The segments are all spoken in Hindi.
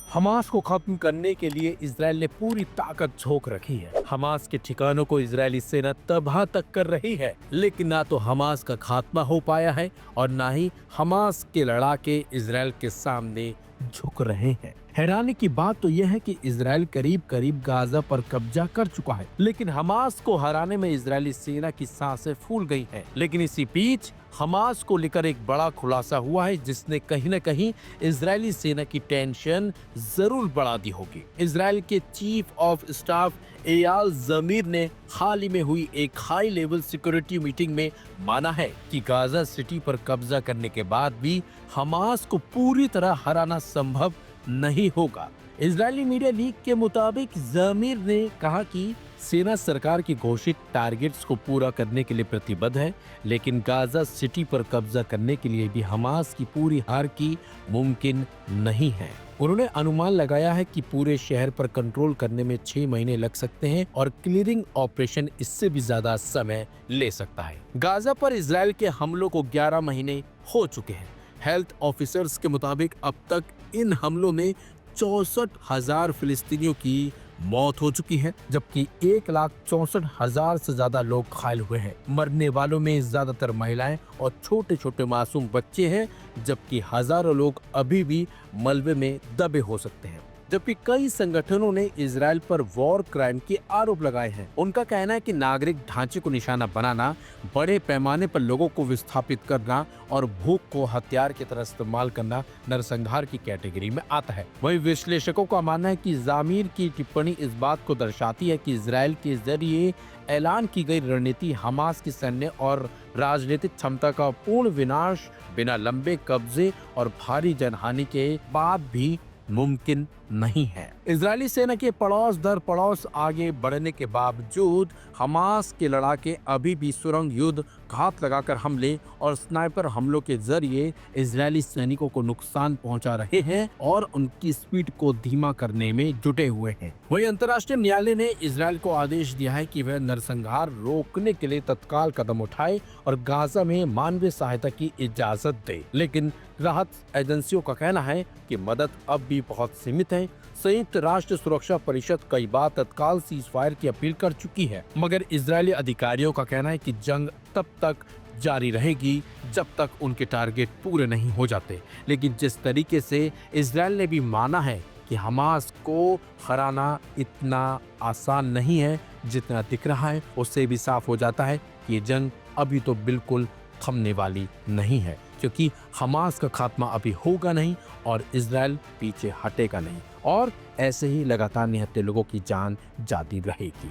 हमास को खत्म करने के लिए इजराइल ने पूरी ताकत झोंक रखी है। हमास के ठिकानों को इजरायली सेना तबाह तक कर रही है, लेकिन ना तो हमास का खात्मा हो पाया है और ना ही हमास के लड़ाके इजराइल के सामने झुक रहे हैं। हैरानी की बात तो यह है कि इजराइल करीब करीब गाजा पर कब्जा कर चुका है, लेकिन हमास को हराने में इजरायली सेना की सांसें फूल गई हैं। लेकिन इसी बीच हमास को लेकर एक बड़ा खुलासा हुआ है, जिसने कहीं न कहीं इजरायली सेना की टेंशन जरूर बढ़ा दी होगी। इजराइल के चीफ ऑफ स्टाफ एयाल जमीर ने हाल ही में हुई एक हाई लेवल सिक्योरिटी मीटिंग में माना है कि गाजा सिटी पर कब्जा करने के बाद भी हमास को पूरी तरह हराना संभव नहीं होगा। इजरायली मीडिया लीक के मुताबिक जमीर ने कहा कि सेना सरकार की घोषित टारगेट्स को पूरा करने के लिए प्रतिबद्ध है, लेकिन गाजा सिटी पर कब्जा करने के लिए भी हमास की पूरी हार की मुमकिन नहीं है। उन्होंने अनुमान लगाया है कि पूरे शहर पर कंट्रोल करने में 6 महीने लग सकते हैं और क्लियरिंग ऑपरेशन इससे भी ज्यादा समय ले सकता है। गाजा पर इजराइल के हमलों को 11 महीने हो चुके हैं। हेल्थ ऑफिसर्स के मुताबिक अब तक इन हमलों में 64,000 फिलिस्तीनियों की मौत हो चुकी है, जबकि 1,64,000 से ज्यादा लोग घायल हुए हैं। मरने वालों में ज्यादातर महिलाएं और छोटे छोटे मासूम बच्चे हैं, जबकि हजारों लोग अभी भी मलबे में दबे हो सकते हैं। जबकि कई संगठनों ने इजराइल पर वॉर क्राइम के आरोप लगाए हैं। उनका कहना है कि नागरिक ढांचे को निशाना बनाना, बड़े पैमाने पर लोगों को विस्थापित करना और भूख को हथियार की तरह इस्तेमाल करना नरसंहार की कैटेगरी में आता है। वहीं विश्लेषकों का मानना है कि जामिर की टिप्पणी इस बात को दर्शाती है कि इजराइल के जरिए ऐलान की गई रणनीति हमास की सैन्य और राजनीतिक क्षमता का पूर्ण विनाश बिना लंबे कब्जे और भारी जनहानि के बाद भी मुमकिन नहीं है। इजरायली सेना के पड़ोस दर पड़ोस आगे बढ़ने के बावजूद हमास के लड़ाके अभी भी सुरंग युद्ध, घात लगाकर हमले और स्नाइपर हमलों के जरिए इजरायली सैनिकों को नुकसान पहुंचा रहे हैं और उनकी स्पीड को धीमा करने में जुटे हुए हैं। वहीं अंतर्राष्ट्रीय न्यायालय ने इजराइल को आदेश दिया है कि वह नरसंहार रोकने के लिए तत्काल कदम उठाए और गाजा में मानवीय सहायता की इजाजत दे, लेकिन राहत एजेंसियों का कहना है कि मदद अब भी बहुत सीमित है। संयुक्त राष्ट्र सुरक्षा परिषद कई बार तत्काल सीजफायर की अपील कर चुकी है, मगर इजरायली अधिकारियों का कहना है कि जंग तब तक जारी रहेगी जब तक उनके टारगेट पूरे नहीं हो जाते। लेकिन जिस तरीके से इजराइल ने भी माना है कि हमास को हराना इतना आसान नहीं है जितना दिख रहा है, उससे भी साफ हो जाता है कि ये जंग अभी तो बिल्कुल थमने वाली नहीं है, क्योंकि हमास का खात्मा अभी होगा नहीं और इजराइल पीछे हटेगा नहीं और ऐसे ही लगातार निहत्थे लोगों की जान जाती रहेगी।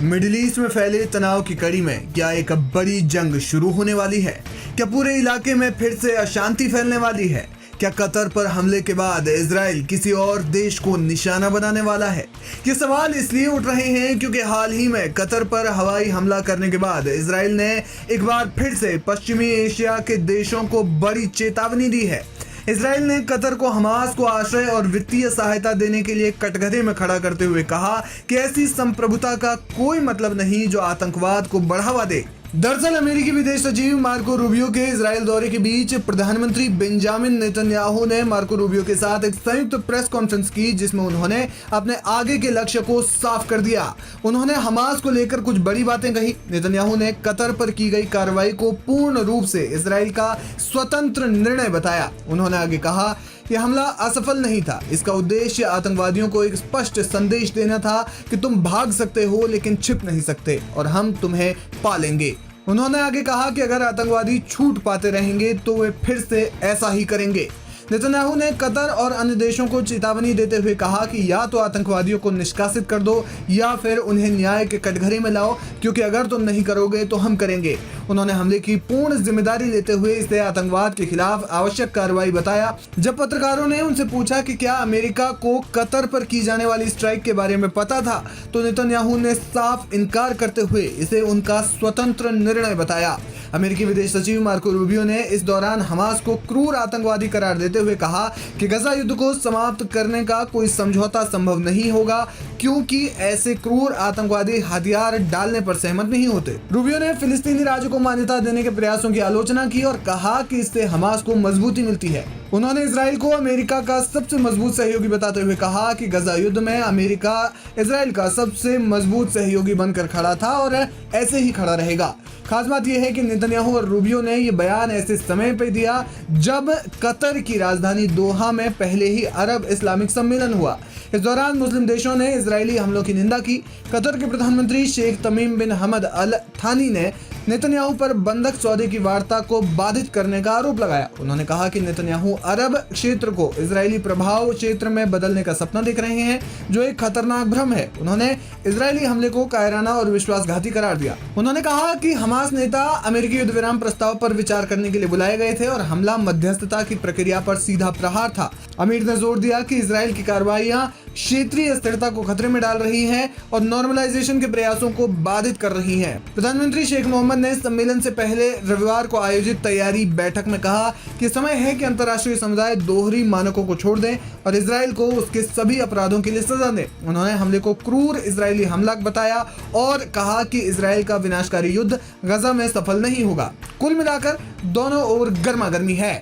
मिडिल ईस्ट में फैले तनाव की कड़ी में क्या एक बड़ी जंग शुरू होने वाली है? क्या पूरे इलाके में फिर से अशांति फैलने वाली है? क्या कतर पर हमले के बाद इजराइल किसी और देश को निशाना बनाने वाला है? ये सवाल इसलिए उठ रहे हैं क्योंकि हाल ही में कतर पर हवाई हमला करने के बाद इजराइल ने एक बार फिर से पश्चिमी एशिया के देशों को बड़ी चेतावनी दी है। इजराइल ने कतर को हमास को आश्रय और वित्तीय सहायता देने के लिए कटघरे में खड़ा करते हुए कहा कि ऐसी संप्रभुता का कोई मतलब नहीं जो आतंकवाद को बढ़ावा दे। दरअसल अमेरिकी विदेश सचिव मार्को रूबियो के इजराइल दौरे के बीच प्रधानमंत्री बेंजामिन नेतन्याहू ने मार्को रूबियो के साथ एक संयुक्त प्रेस कॉन्फ्रेंस की, जिसमें उन्होंने अपने आगे के लक्ष्य को साफ कर दिया। उन्होंने हमास को लेकर कुछ बड़ी बातें कही। नेतन्याहू ने कतर पर की गई कार्रवाई को पूर्ण रूप से इजराइल का स्वतंत्र निर्णय बताया। उन्होंने आगे कहा यह हमला असफल नहीं था। इसका उद्देश्य आतंकवादियों को एक स्पष्ट संदेश देना था कि तुम भाग सकते हो लेकिन छिप नहीं सकते और हम तुम्हें पालेंगे। उन्होंने आगे कहा कि अगर आतंकवादी छूट पाते रहेंगे तो वे फिर से ऐसा ही करेंगे। नेतन्याहू ने कतर और अन्य देशों को चेतावनी देते हुए कहा कि या तो आतंकवादियों को निष्कासित कर दो या फिर उन्हें न्याय के कटघरे में लाओ, क्योंकि अगर तुम नहीं करोगे तो हम करेंगे। उन्होंने हमले की पूर्ण जिम्मेदारी लेते हुए इसे आतंकवाद के खिलाफ आवश्यक कार्रवाई बताया। जब पत्रकारों ने उनसे पूछा कि क्या अमेरिका को कतर पर की जाने वाली स्ट्राइक के बारे में पता था, तो नेतन्याहू ने साफ इनकार करते हुए इसे उनका स्वतंत्र निर्णय बताया। अमेरिकी विदेश सचिव मार्को रूबियो ने इस दौरान हमास को क्रूर आतंकवादी करार देते हुए कहा कि गजा युद्ध को समाप्त करने का कोई समझौता संभव नहीं होगा, क्योंकि ऐसे क्रूर आतंकवादी हथियार डालने पर सहमत नहीं होते। रूबियो ने फिलिस्तीनी राज्य को मान्यता देने के प्रयासों की आलोचना की और कहा कि इससे हमास को मजबूती मिलती है। उन्होंने इजराइल को अमेरिका का सबसे मजबूत सहयोगी बताते हुए कहा कि गजा युद्ध में अमेरिका इजराइल का सबसे मजबूत सहयोगी बनकर खड़ा था और ऐसे ही खड़ा रहेगा। खास बात यह है कि नेतन्याहू और रूबियो ने यह बयान ऐसे समय पर दिया जब कतर की राजधानी दोहा में पहले ही अरब इस्लामिक सम्मेलन हुआ। इस दौरान मुस्लिम देशों ने इजरायली हमलों की निंदा की। कतर के प्रधानमंत्री शेख तमीम बिन हमद अल थानी ने नेतन्याहू पर बंधक सौदे की वार्ता को बाधित करने का आरोप लगाया। उन्होंने कहा कि नेतन्याहू अरब क्षेत्र को इजरायली प्रभाव क्षेत्र में बदलने का सपना देख रहे हैं, जो एक खतरनाक भ्रम है। उन्होंने इजरायली हमले को कायराना और विश्वासघाती करार दिया। उन्होंने कहा कि हमास नेता अमेरिकी युद्ध विराम प्रस्ताव पर विचार करने के लिए बुलाए गए थे और हमला मध्यस्थता की प्रक्रिया पर सीधा प्रहार था। अमीर ने जोर दिया कि इजराइल की कार्रवाइयां क्षेत्रीय स्थिरता को खतरे में डाल रही हैं और नॉर्मलाइजेशन के प्रयासों को बाधित कर रही हैं। प्रधानमंत्री शेख मोहम्मद ने सम्मेलन से पहले रविवार को आयोजित तैयारी बैठक में कहा कि समय है कि अंतर्राष्ट्रीय समुदाय दोहरी मानकों को छोड़ दे और इजराइल को उसके सभी अपराधों के लिए सजा दे। उन्होंने हमले को क्रूर इजरायली हमला बताया और कहा कि इजराइल का विनाशकारी युद्ध गजा में सफल नहीं होगा। कुल मिलाकर दोनों ओर गर्मागर्मी है।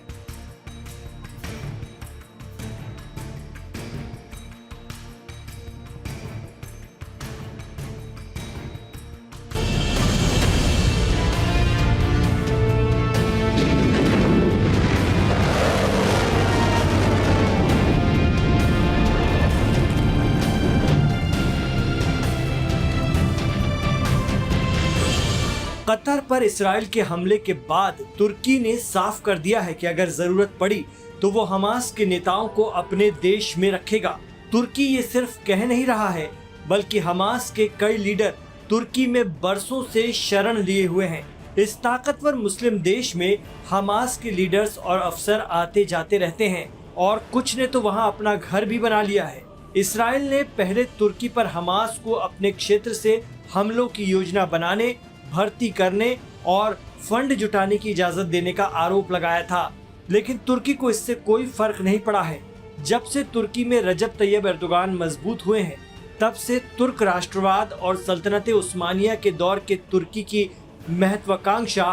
कतर पर इस्राएल के हमले के बाद तुर्की ने साफ कर दिया है कि अगर जरूरत पड़ी तो वो हमास के नेताओं को अपने देश में रखेगा। तुर्की ये सिर्फ कह नहीं रहा है, बल्कि हमास के कई लीडर तुर्की में बरसों से शरण लिए हुए हैं। इस ताकतवर मुस्लिम देश में हमास के लीडर्स और अफसर आते जाते रहते हैं और कुछ ने तो वहां अपना घर भी बना लिया है। इस्राएल ने पहले तुर्की पर हमास को अपने क्षेत्र से हमलों की योजना बनाने, भर्ती करने और फंड जुटाने की इजाजत देने का आरोप लगाया था, लेकिन तुर्की को इससे कोई फर्क नहीं पड़ा है। जब से तुर्की में रजब तैयब एर्दोगान मजबूत हुए हैं, तब से तुर्क राष्ट्रवाद और सल्तनत उस्मानिया के दौर के तुर्की की महत्वाकांक्षा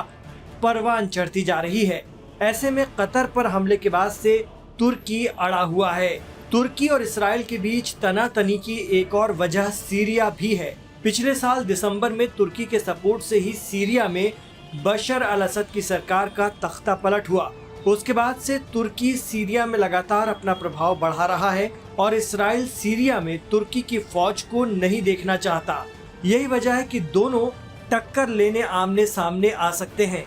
परवान चढ़ती जा रही है। ऐसे में कतर पर हमले के बाद से तुर्की अड़ा हुआ है। तुर्की और इस्राएल के बीच तनातनी की एक और वजह सीरिया भी है। पिछले साल दिसंबर में तुर्की के सपोर्ट से ही सीरिया में बशर अल असद की सरकार का तख्ता पलट हुआ। उसके बाद से तुर्की सीरिया में लगातार अपना प्रभाव बढ़ा रहा है और इस्राएल सीरिया में तुर्की की फौज को नहीं देखना चाहता। यही वजह है कि दोनों टक्कर लेने आमने सामने आ सकते हैं।